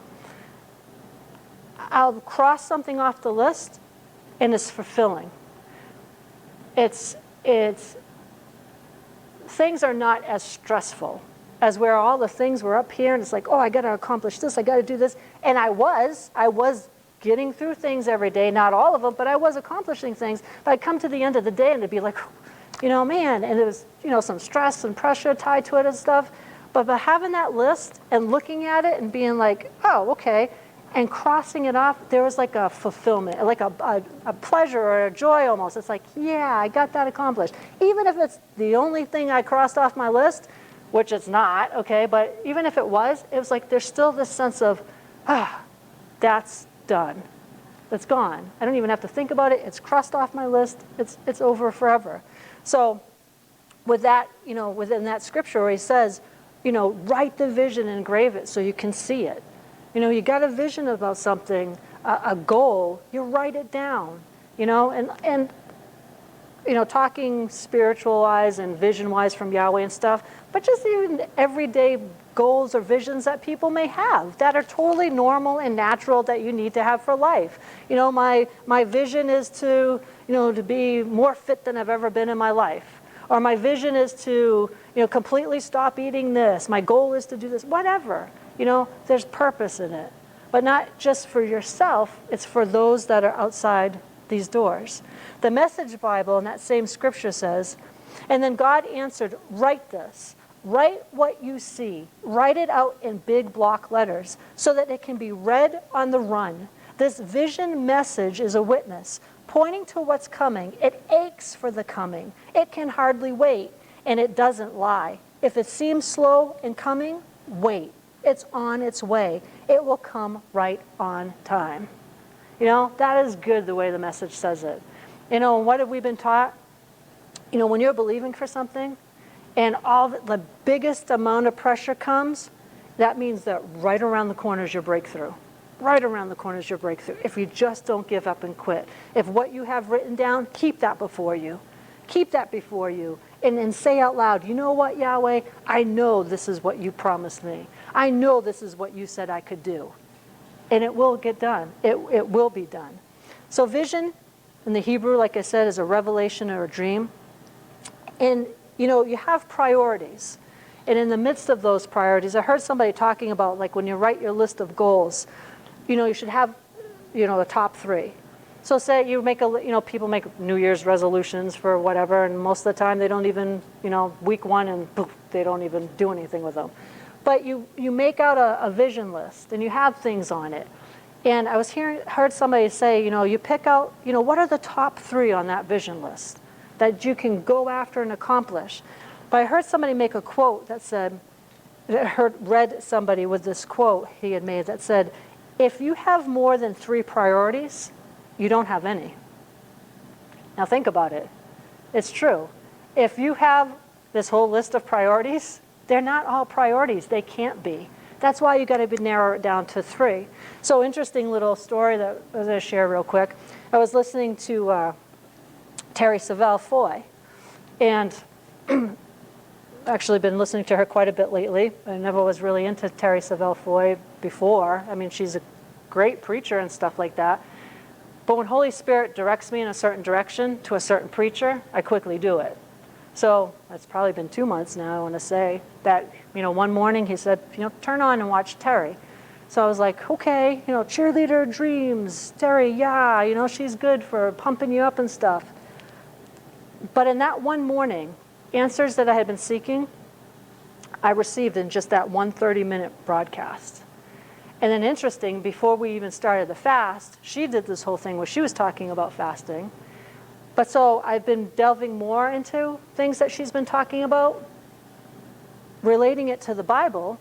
Speaker 1: I'll cross something off the list and it's fulfilling. It's things are not as stressful as where all the things were up here and it's like, oh, I got to accomplish this, I got to do this. And I was getting through things every day, not all of them, but I was accomplishing things. But I'd come to the end of the day and it'd be like, man, and it was, some stress and pressure tied to it and stuff. But by having that list and looking at it and being like, oh, okay, and crossing it off, there was like a fulfillment, like a pleasure or a joy almost. It's like, yeah, I got that accomplished. Even if it's the only thing I crossed off my list, which it's not, okay, but even if it was like there's still this sense of, that's done. That's gone. I don't even have to think about it. It's crossed off my list. It's over forever. So with that, within that scripture where he says, write the vision and engrave it so you can see it. You got a vision about something, a goal, you write it down, and talking spiritual-wise and vision-wise from Yahweh and stuff, but just even everyday goals or visions that people may have that are totally normal and natural that you need to have for life. My vision is to be more fit than I've ever been in my life. Or my vision is to, completely stop eating this. My goal is to do this, whatever. There's purpose in it. But not just for yourself, it's for those that are outside these doors. The Message Bible in that same scripture says, and then God answered, write this. Write what you see. Write it out in big block letters so that it can be read on the run. This vision message is a witness, pointing to what's coming. It aches for the coming. It can hardly wait, and it doesn't lie. If it seems slow in coming, wait. It's on its way. It will come right on time. That is good the way the Message says it. What have we been taught? When you're believing for something and all the biggest amount of pressure comes, that means that right around the corner is your breakthrough. Right around the corner is your breakthrough. If you just don't give up and quit. If what you have written down, keep that before you. Keep that before you. And say out loud, you know what, Yahweh? I know this is what you promised me. I know this is what you said I could do. And it will get done. It will be done. So vision in the Hebrew, like I said, is a revelation or a dream. And, you have priorities. And in the midst of those priorities, I heard somebody talking about, like, when you write your list of goals, you should have, the top 3. So say you make people make New Year's resolutions for whatever, and most of the time they don't even, week one and poof, they don't even do anything with them. But you make out a vision list and you have things on it. And I heard somebody say, you pick out, what are the top 3 on that vision list that you can go after and accomplish. But I heard somebody make a quote that said, read somebody with this quote he had made that said, if you have more than 3 priorities, you don't have any. Now think about it. It's true. If you have this whole list of priorities, they're not all priorities. They can't be. That's why you got to narrow it down to 3. So interesting little story that I was going to share real quick. I was listening to Terry Savelle Foy, and actually been listening to her quite a bit lately. I never was really into Terry Savelle Foy before. I mean, she's a great preacher and stuff like that. But when Holy Spirit directs me in a certain direction to a certain preacher, I quickly do it. So it's probably been 2 months now, I want to say, that, one morning he said, turn on and watch Terry. So I was like, okay, cheerleader dreams, Terry, yeah, she's good for pumping you up and stuff. But in that one morning, answers that I had been seeking, I received in just that 1 30-minute broadcast. And then interesting, before we even started the fast, she did this whole thing where she was talking about fasting. But so I've been delving more into things that she's been talking about, relating it to the Bible,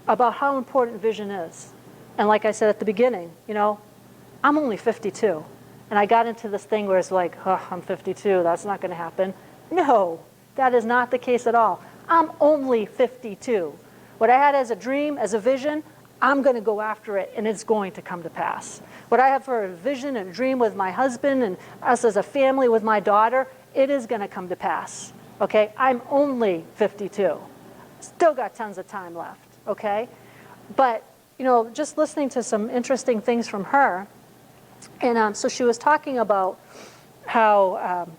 Speaker 1: about how important vision is. And like I said at the beginning, I'm only 52. And I got into this thing where it's like, oh, I'm 52, that's not going to happen. No, that is not the case at all. I'm only 52. What I had as a dream, as a vision, I'm going to go after it, and it's going to come to pass. What I have for a vision and a dream with my husband and us as a family with my daughter, it is going to come to pass. Okay? I'm only 52. Still got tons of time left. Okay? But, just listening to some interesting things from her, and so she was talking about how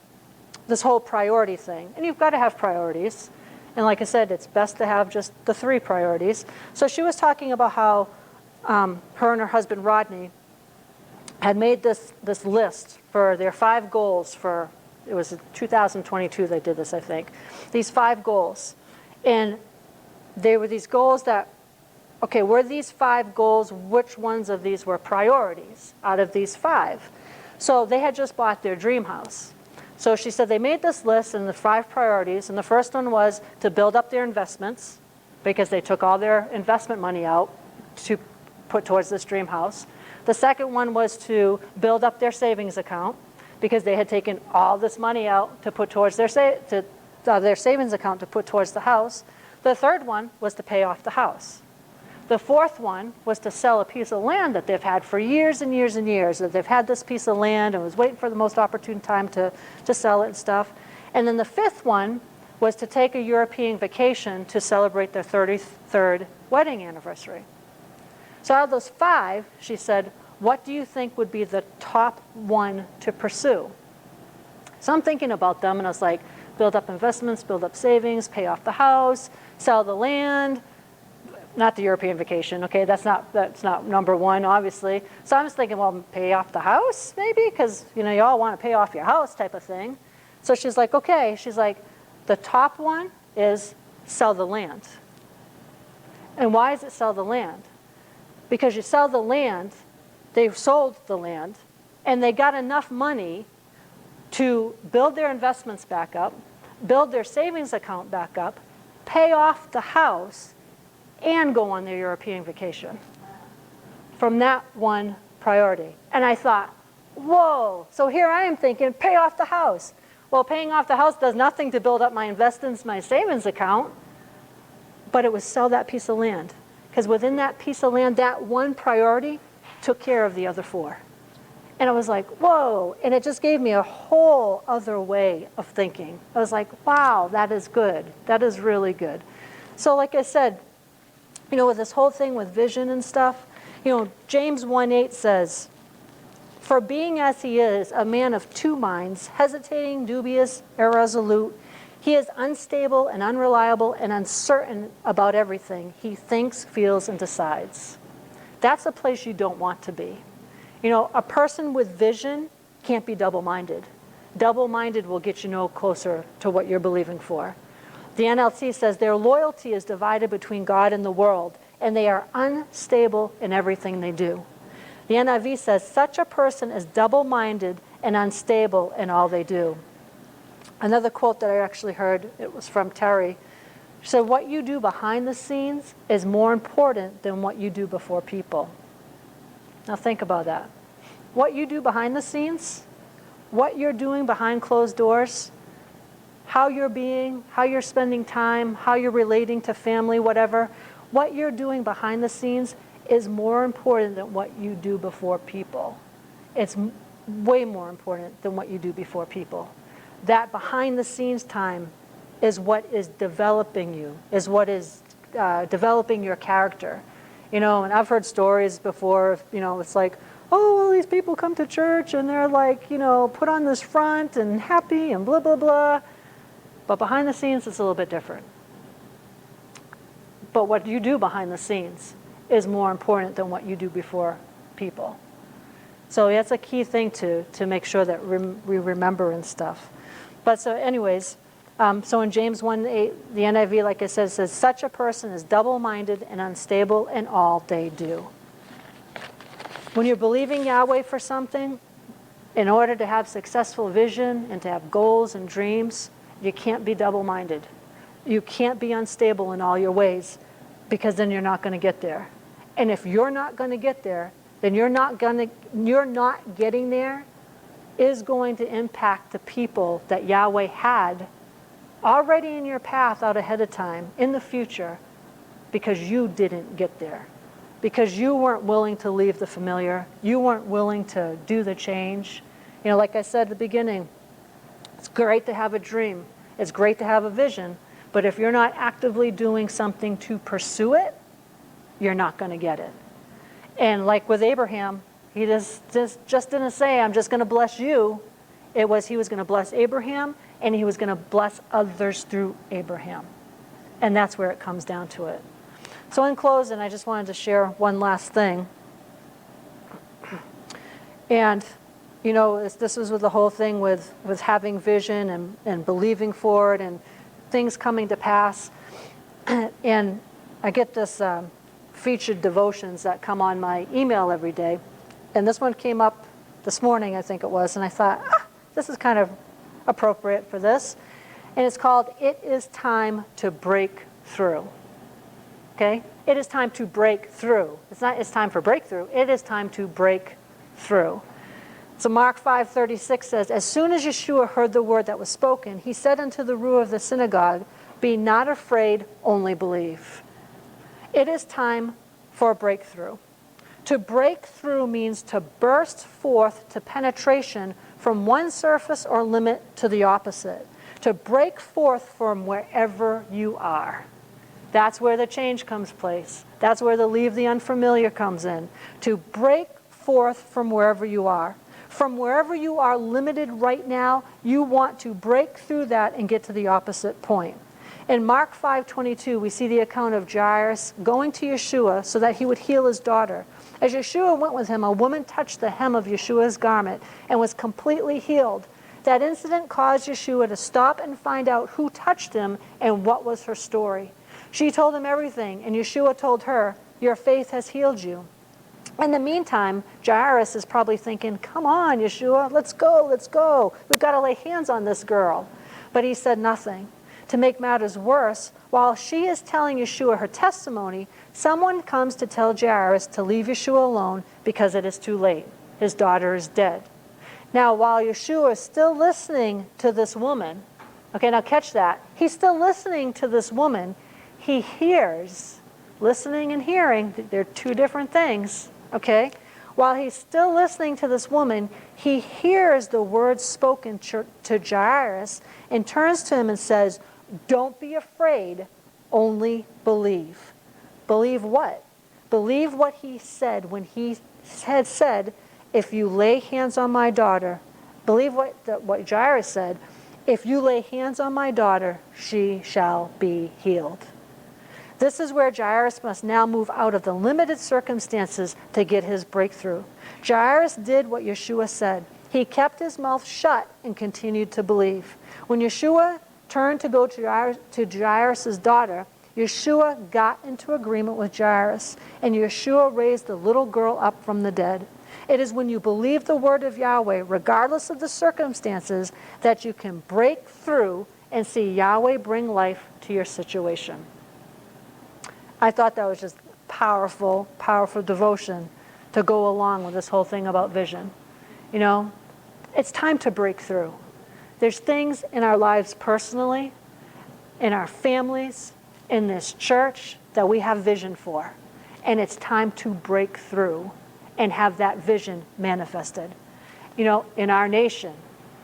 Speaker 1: this whole priority thing, and you've got to have priorities. And like I said, it's best to have just the 3 priorities. So she was talking about how her and her husband Rodney had made this list for their 5 goals for, it was 2022 they did this, I think. These 5 goals. And they were these goals that, okay, were these 5 goals, which ones of these were priorities out of these 5? So they had just bought their dream house. So she said they made this list and the 5 priorities, and the first one was to build up their investments because they took all their investment money out to put towards this dream house. The second one was to build up their savings account because they had taken all this money out to put towards their savings account to put towards the house. The third one was to pay off the house. The fourth one was to sell a piece of land that they've had for years and years and years. That they've had this piece of land and was waiting for the most opportune time to sell it and stuff. And then the 5th one was to take a European vacation to celebrate their 33rd wedding anniversary. So out of those 5, she said, what do you think would be the top one to pursue? So I'm thinking about them, and I was like, build up investments, build up savings, pay off the house, sell the land. Not the European vacation, okay? That's not number 1, obviously. So I was thinking, well, pay off the house, maybe? Because, you all want to pay off your house type of thing. So she's like, okay. She's like, the top one is sell the land. And why is it sell the land? Because you sell the land, they've sold the land, and they got enough money to build their investments back up, build their savings account back up, pay off the house, and go on their European vacation from that one priority. And I thought, whoa, so here I am thinking, pay off the house. Well, paying off the house does nothing to build up my investments, my savings account, but it was sell that piece of land. Because within that piece of land, that one priority took care of the other 4. And I was like, whoa, and it just gave me a whole other way of thinking. I was like, wow, that is good. That is really good. So like I said, with this whole thing with vision and stuff, James 1:8 says, for being as he is, a man of 2 minds, hesitating, dubious, irresolute, he is unstable and unreliable and uncertain about everything he thinks, feels, and decides. That's a place you don't want to be. A person with vision Can't be double-minded. Double-minded will get you no closer to what you're believing for. The NLT says their loyalty is divided between God and the world, and they are unstable in everything they do. The NIV says such a person is double-minded and unstable in all they do. Another quote that I actually heard, it was from Terry. She said, what you do behind the scenes is more important than what you do before people. Now think about that. What you do behind the scenes, what you're doing behind closed doors, how you're being, how you're spending time, how you're relating to family, whatever, what you're doing behind the scenes is more important than what you do before people. It's way more important than what you do before people. That behind the scenes time is what is developing you, is what is developing your character. And I've heard stories before, it's like, oh, well, these people come to church and they're like, put on this front and happy and blah, blah, blah. But behind the scenes, it's a little bit different. But what you do behind the scenes is more important than what you do before people. So that's a key thing to make sure that we remember and stuff. But so anyways, so in James 1:8, the NIV, like I said, says, such a person is double-minded and unstable in all they do. When you're believing Yahweh for something, in order to have successful vision and to have goals and dreams, you can't be double-minded. You can't be unstable in all your ways, because then you're not going to get there. And if you're not going to get there, then you're not getting there is going to impact the people that Yahweh had already in your path out ahead of time in the future, because you didn't get there. Because you weren't willing to leave the familiar. You weren't willing to do the change. Like I said at the beginning, it's great to have a dream. It's great to have a vision. But if you're not actively doing something to pursue it, you're not going to get it. And like with Abraham, he just didn't say, I'm just going to bless you. It was he was going to bless Abraham, and he was going to bless others through Abraham. And that's where it comes down to it. So in closing, I just wanted to share one last thing. And, this was with the whole thing with having vision and believing for it and things coming to pass. And I get this featured devotions that come on my email every day. And this one came up this morning, I think it was, and I thought, this is kind of appropriate for this. And it's called, It Is Time to Break Through. Okay? It is time to break through. It's not it's time for breakthrough. It is time to break through. So Mark 5:36 says, as soon as Yeshua heard the word that was spoken, he said unto the ruler of the synagogue, be not afraid, only believe. It is time for a breakthrough. To break through means to burst forth to penetration from one surface or limit to the opposite. To break forth from wherever you are. That's where the change comes place. That's where the leave the unfamiliar comes in. To break forth from wherever you are. From wherever you are limited right now, you want to break through that and get to the opposite point. In Mark 5:22, we see the account of Jairus going to Yeshua so that he would heal his daughter. As Yeshua went with him, a woman touched the hem of Yeshua's garment and was completely healed. That incident caused Yeshua to stop and find out who touched him and what was her story. She told him everything, and Yeshua told her, your faith has healed you. In the meantime, Jairus is probably thinking, come on, Yeshua, let's go. We've got to lay hands on this girl. But he said nothing. To make matters worse, while she is telling Yeshua her testimony, someone comes to tell Jairus to leave Yeshua alone because it is too late. His daughter is dead. Now, while Yeshua is still listening to this woman, okay, now catch that. He's still listening to this woman. He hears, listening and hearing, they're two different things, okay? While he's still listening to this woman, he hears the words spoken to Jairus and turns to him and says, don't be afraid, only believe. Believe what? Believe what he said when he had said, if you lay hands on my daughter, believe what Jairus said, if you lay hands on my daughter, she shall be healed. This is where Jairus must now move out of the limited circumstances to get his breakthrough. Jairus did what Yeshua said. He kept his mouth shut and continued to believe. When Yeshua turned to go to Jairus' daughter, Yeshua got into agreement with Jairus, and Yeshua raised the little girl up from the dead. It is when you believe the word of Yahweh, regardless of the circumstances, that you can break through and see Yahweh bring life to your situation. I thought that was just powerful, powerful devotion to go along with this whole thing about vision. You know, it's time to break through. There's things in our lives personally, in our families, in this church that we have vision for. And it's time to break through and have that vision manifested. You know, in our nation,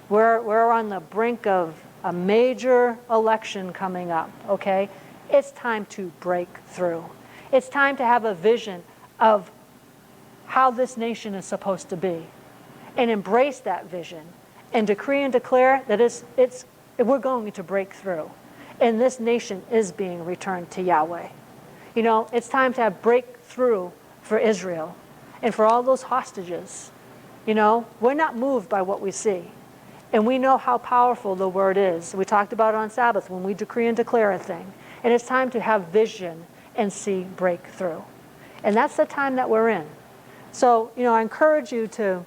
Speaker 1: we're on the brink of a major election coming up, okay? It's time to break through. It's time to have a vision of how this nation is supposed to be and embrace that vision and decree and declare that we're going to break through. And this nation is being returned to Yahweh. You know, it's time to have breakthrough for Israel and for all those hostages. You know, we're not moved by what we see. And we know how powerful the word is. We talked about it on Sabbath when we decree and declare a thing. And it's time to have vision and see breakthrough. And that's the time that we're in. So, you know, I encourage you to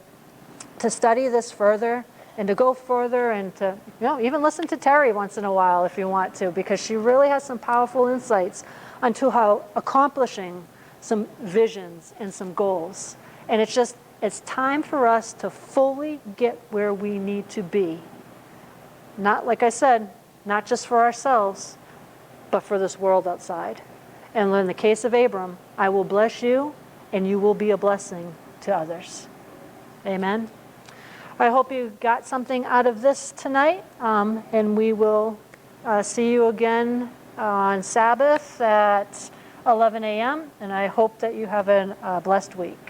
Speaker 1: study this further and to go further and to, you know, even listen to Terry once in a while if you want to, because she really has some powerful insights onto how accomplishing some visions and some goals. And it's time for us to fully get where we need to be. Not, like I said, not just for ourselves, but for this world outside. And in the case of Abram, I will bless you, and you will be a blessing to others. Amen. I hope you got something out of this tonight, and we will see you again on Sabbath at 11 a.m., and I hope that you have a blessed week.